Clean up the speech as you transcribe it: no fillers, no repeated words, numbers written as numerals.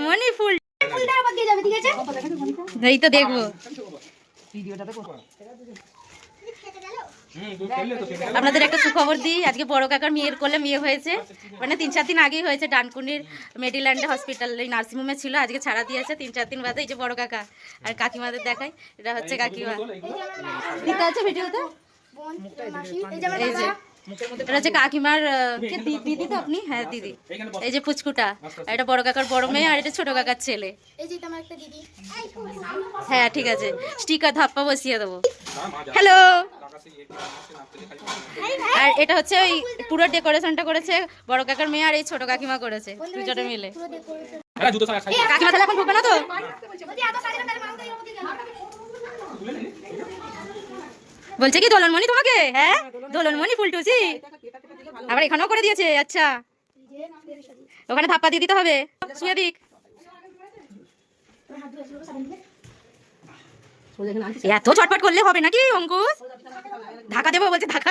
দোলনমণি ফুল এই তো দেখবো আপনাদের একটা সুখবর দিই, আজকে বড় কাকার মেয়ের কোলে বিয়ে হয়েছে, মানে 3-4 দিন আগেই হয়েছে। ডানকুনির মেডিল্যান্ডে হসপিটাল এই নার্সিংহোমে ছিল, আজকে ছাড়া দিয়েছে 3-4 দিন বাদে। এই যে বড় কাকা আর কাকিমাদের দেখাই, এটা হচ্ছে কাকিমা, দিতে আছে ভিডিওতে। এই যে এটা হচ্ছে কাকিমার দিদি তো আপনি, হ্যাঁ দিদি। এই যে পুচকুটা, এটা বড় কাকার বড় মেয়ে, আর এটা ছোট কাকার ছেলে। হ্যাঁ ঠিক আছে, স্টিকার ধাপ্পা বসিয়ে দেবো। হ্যালো। আর এটা হচ্ছে ওই পুরো ডেকোরেশনটা করেছে বড় কাকার মেয়ে আর এই ছোট কাকিমা করেছে, দুজনে মিলে। কাকিমা তাহলে এখন ঢুকবে না তো? বলছে কি দোলনমণি তোমাকে? হ্যাঁ দোলনমণি ফুলটুসি, আবার এখানেও করে দিয়েছে। আচ্ছা ওখানে ধাপ্পা দিয়ে দিতে হবে, শুয়ে দিক। এত চটপট করলে হবে নাকি অঙ্কুশ? ঢাকা দেবো বলছে, ঢাকা।